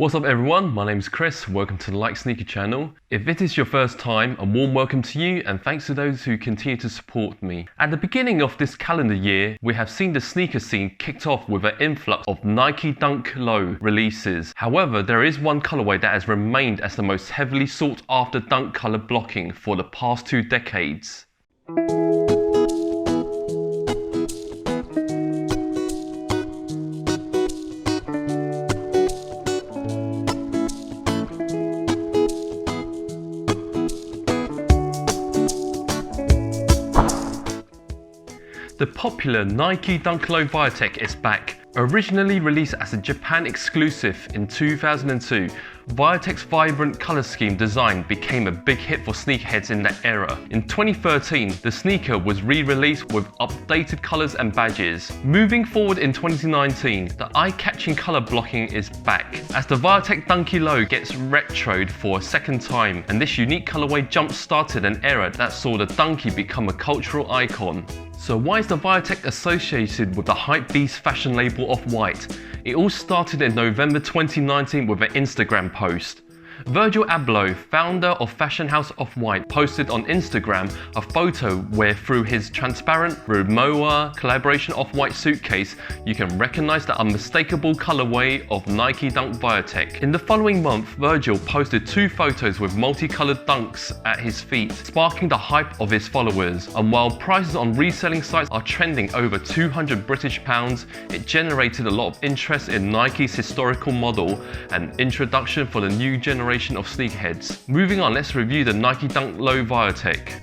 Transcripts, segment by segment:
What's up everyone, my name is Chris, welcome to the Like Sneaker channel. If it is your first time, a warm welcome to you and thanks to those who continue to support me. At the beginning of this calendar year, we have seen the sneaker scene kicked off with an influx of Nike Dunk Low releases. However, there is one colorway that has remained as the most heavily sought after dunk color blocking for the past 2 decades. The popular Nike Dunk Low Viotech is back. Originally released as a Japan exclusive in 2002, Viotech's vibrant color scheme design became a big hit for sneakerheads in that era. In 2013, the sneaker was re-released with updated colors and badges. Moving forward in 2019, the eye-catching color blocking is back, as the Viotech Dunky Low gets retroed for a second time, and this unique colorway jump-started an era that saw the Dunky become a cultural icon. So why is the Viotech associated with the hypebeast fashion label Off-White? It all started in November 2019 with an Instagram post. Virgil Abloh, founder of fashion house Off-White, posted on Instagram a photo where through his transparent Rimowa collaboration Off-White suitcase, you can recognize the unmistakable colorway of Nike Dunk Viotech. In the following month, Virgil posted 2 photos with multicolored dunks at his feet, sparking the hype of his followers. And while prices on reselling sites are trending over £200 it generated a lot of interest in Nike's historical model and introduction for the new generation of sneakerheads. Moving on, let's review the Nike Dunk Low Viotech.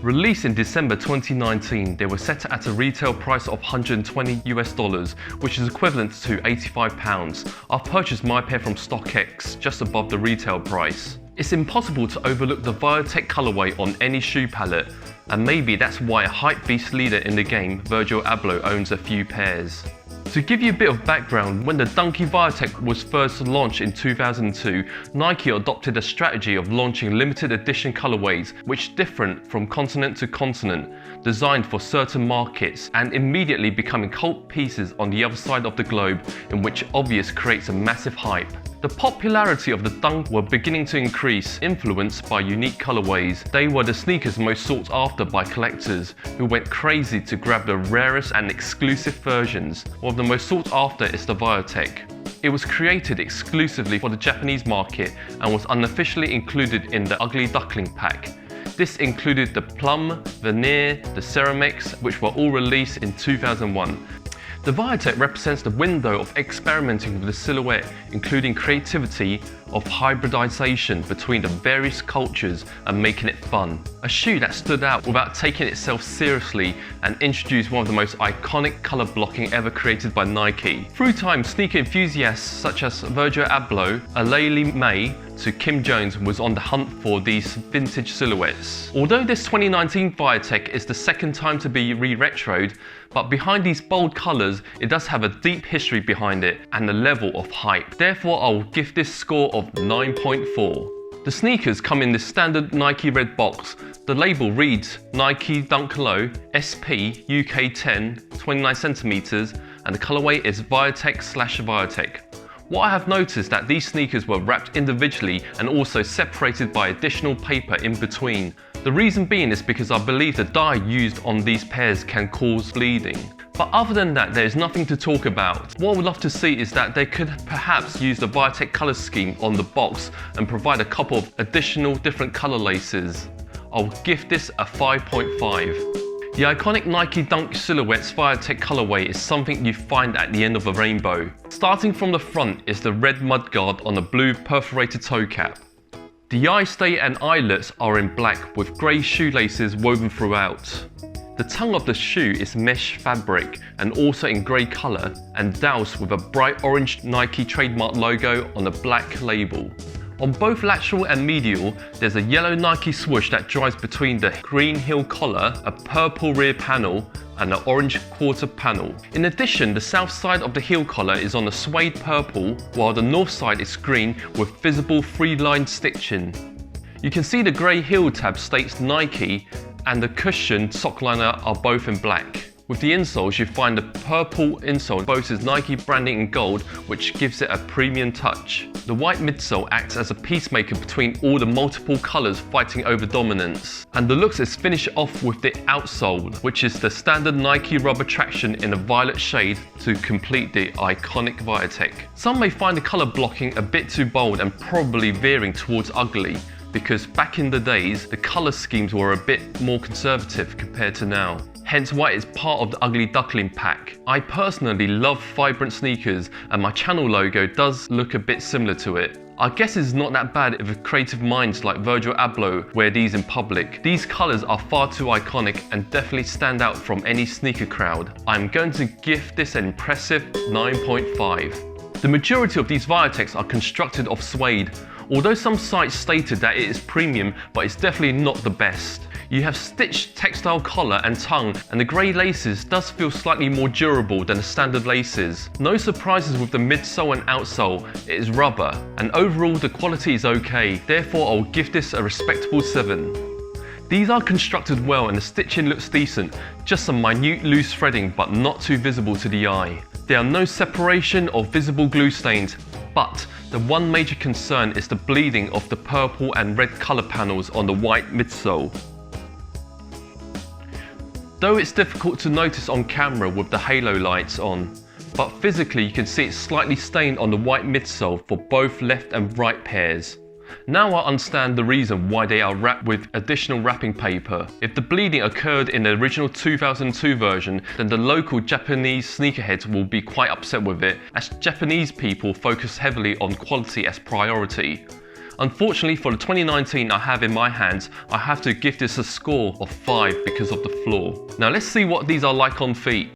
Released in December 2019, they were set at a retail price of $120 which is equivalent to £85. I've purchased my pair from StockX just above the retail price. It's impossible to overlook the Viotech colorway on any shoe palette, and maybe that's why a hypebeast leader in the game, Virgil Abloh, owns a few pairs. To give you a bit of background, when the Dunky Viotech was first launched in 2002, Nike adopted a strategy of launching limited edition colorways which different from continent to continent, designed for certain markets, and immediately becoming cult pieces on the other side of the globe, in which obvious creates a massive hype. The popularity of the Dunk were beginning to increase, influenced by unique colorways. They were the sneakers most sought after by collectors, who went crazy to grab the rarest and exclusive versions. One of the most sought after is the Viotech. It was created exclusively for the Japanese market and was unofficially included in the Ugly Duckling pack. This included the Plum, Veneer, the Ceramics, which were all released in 2001. The Viotech represents the window of experimenting with the silhouette, including creativity of hybridization between the various cultures and making it fun. A shoe that stood out without taking itself seriously and introduced one of the most iconic color blocking ever created by Nike. Through time, sneaker enthusiasts such as Virgil Abloh, Alayli May, to Kim Jones was on the hunt for these vintage silhouettes. Although this 2019 Viotech is the second time to be re-retroed, but behind these bold colours, it does have a deep history behind it and a level of hype. Therefore, I will give this score of 9.4. The sneakers come in this standard Nike red box. The label reads Nike Dunk Low SP UK 10 29cm and the colorway is Viotech/Viotech. What I have noticed that these sneakers were wrapped individually and also separated by additional paper in between. The reason being is because I believe the dye used on these pairs can cause bleeding. But other than that, there is nothing to talk about. What I would love to see is that they could perhaps use the Viotech colour scheme on the box and provide a couple of additional different colour laces. I'll give this a 5.5. The iconic Nike Dunk Silhouette's Viotech colorway is something you find at the end of a rainbow. Starting from the front is the red mudguard on a blue perforated toe cap. The eye stay and eyelets are in black with grey shoelaces woven throughout. The tongue of the shoe is mesh fabric and also in grey colour and doused with a bright orange Nike trademark logo on a black label. On both lateral and medial, there's a yellow Nike swoosh that drives between the green heel collar, a purple rear panel, and an orange quarter panel. In addition, the south side of the heel collar is on a suede purple, while the north side is green with visible 3-line stitching. You can see the grey heel tab states Nike and the cushion sock liner are both in black. With the insoles, you find the purple insole boasts Nike branding in gold, which gives it a premium touch. The white midsole acts as a peacemaker between all the multiple colours fighting over dominance. And the looks is finished off with the outsole, which is the standard Nike rubber traction in a violet shade to complete the iconic Viotech. Some may find the colour blocking a bit too bold and probably veering towards ugly, because back in the days, the colour schemes were a bit more conservative compared to now. Hence why it's part of the ugly duckling pack. I personally love vibrant sneakers, and my channel logo does look a bit similar to it. I guess it's not that bad if creative minds like Virgil Abloh wear these in public. These colours are far too iconic and definitely stand out from any sneaker crowd. I'm going to give this an impressive 9.5. The majority of these Viotechs are constructed of suede, although some sites stated that it is premium, but it's definitely not the best. You have stitched textile collar and tongue, and the grey laces does feel slightly more durable than the standard laces. No surprises with the midsole and outsole, it is rubber, and overall the quality is okay, therefore I'll give this a respectable 7. These are constructed well and the stitching looks decent, just some minute loose threading but not too visible to the eye. There are no separation or visible glue stains, but the one major concern is the bleeding of the purple and red colour panels on the white midsole. Though it's difficult to notice on camera with the halo lights on, but physically you can see it's slightly stained on the white midsole for both left and right pairs. Now I understand the reason why they are wrapped with additional wrapping paper. If the bleeding occurred in the original 2002 version, then the local Japanese sneakerheads will be quite upset with it, as Japanese people focus heavily on quality as priority. Unfortunately for the 2019 I have in my hands, I have to give this a score of 5 because of the flaw. Now let's see what these are like on feet.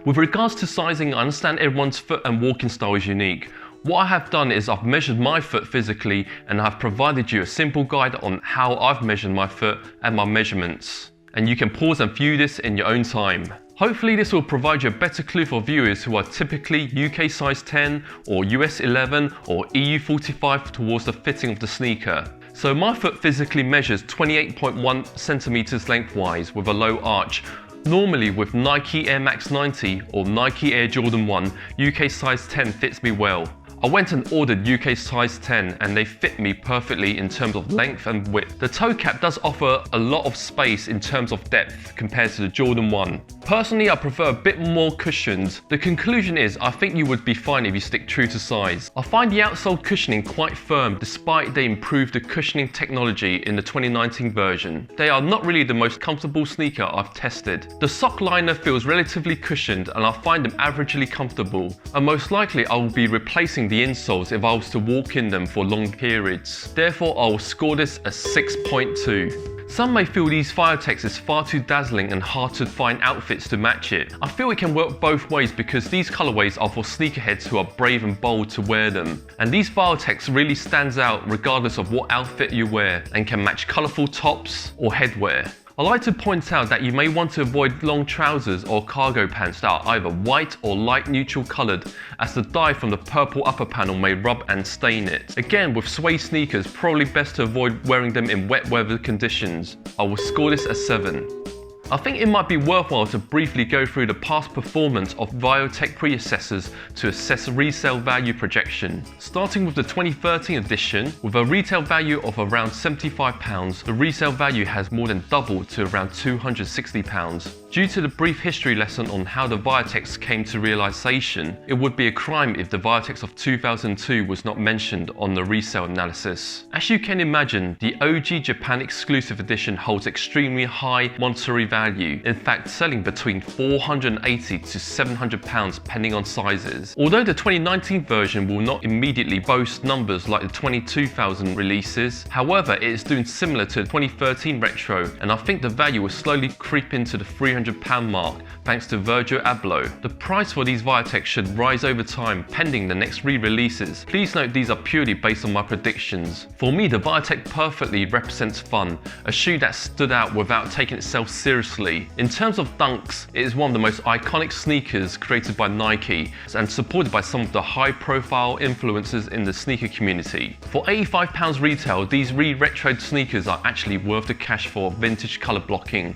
With regards to sizing, I understand everyone's foot and walking style is unique. What I have done is I've measured my foot physically and I've provided you a simple guide on how I've measured my foot and my measurements. And you can pause and view this in your own time. Hopefully this will provide you a better clue for viewers who are typically UK size 10 or US 11 or EU 45 towards the fitting of the sneaker. So my foot physically measures 28.1 centimeters lengthwise with a low arch. Normally with Nike Air Max 90 or Nike Air Jordan 1, UK size 10 fits me well. I went and ordered UK size 10 and they fit me perfectly in terms of length and width. The toe cap does offer a lot of space in terms of depth compared to the Jordan 1. Personally, I prefer a bit more cushions. The conclusion is I think you would be fine if you stick true to size. I find the outsole cushioning quite firm despite they improved the cushioning technology in the 2019 version. They are not really the most comfortable sneaker I've tested. The sock liner feels relatively cushioned and I find them averagely comfortable. And most likely I will be replacing the insoles if I was to walk in them for long periods. Therefore I will score this a 6.2. Some may feel these Viotechs is far too dazzling and hard to find outfits to match it. I feel it can work both ways because these colorways are for sneakerheads who are brave and bold to wear them. And these Viotechs really stands out regardless of what outfit you wear and can match colorful tops or headwear. I like to point out that you may want to avoid long trousers or cargo pants that are either white or light neutral coloured, as the dye from the purple upper panel may rub and stain it. Again, with suede sneakers, probably best to avoid wearing them in wet weather conditions. I will score this a 7. I think it might be worthwhile to briefly go through the past performance of Viotech predecessors to assess resale value projection. Starting with the 2013 edition, with a retail value of around £75, the resale value has more than doubled to around £260. Due to the brief history lesson on how the Viotechs came to realization, it would be a crime if the Viotechs of 2002 was not mentioned on the resale analysis. As you can imagine, the OG Japan exclusive edition holds extremely high monetary value value, in fact selling between £480 to £700 depending on sizes. Although the 2019 version will not immediately boast numbers like the 22,000 releases, however it is doing similar to the 2013 retro, and I think the value will slowly creep into the £300 mark thanks to Virgil Abloh. The price for these Viotech should rise over time pending the next re-releases. Please note these are purely based on my predictions. For me, the Viotech perfectly represents fun, a shoe that stood out without taking itself seriously. In terms of dunks, it is one of the most iconic sneakers created by Nike and supported by some of the high-profile influencers in the sneaker community. For £85 retail, these re-retroed sneakers are actually worth the cash for vintage colour blocking,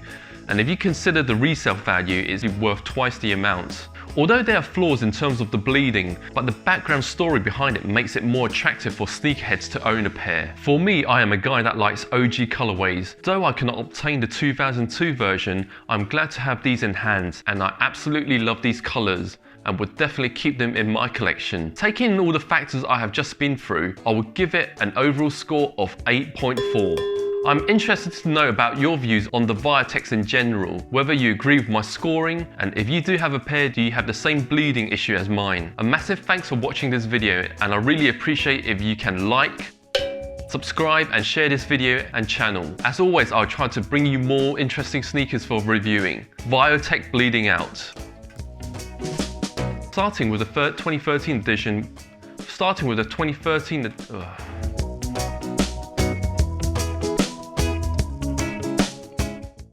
and if you consider the resale value, it is worth twice the amount. Although there are flaws in terms of the bleeding, but the background story behind it makes it more attractive for sneakerheads to own a pair. For me, I am a guy that likes OG colorways. Though I cannot obtain the 2002 version, I'm glad to have these in hand, and I absolutely love these colors and would definitely keep them in my collection. Taking in all the factors I have just been through, I would give it an overall score of 8.4. I'm interested to know about your views on the Viotechs in general, whether you agree with my scoring, and if you do have a pair, do you have the same bleeding issue as mine? A massive thanks for watching this video, and I really appreciate if you can like, subscribe and share this video and channel. As always, I'll try to bring you more interesting sneakers for reviewing. Viotech bleeding out. Starting with the 2013 edition,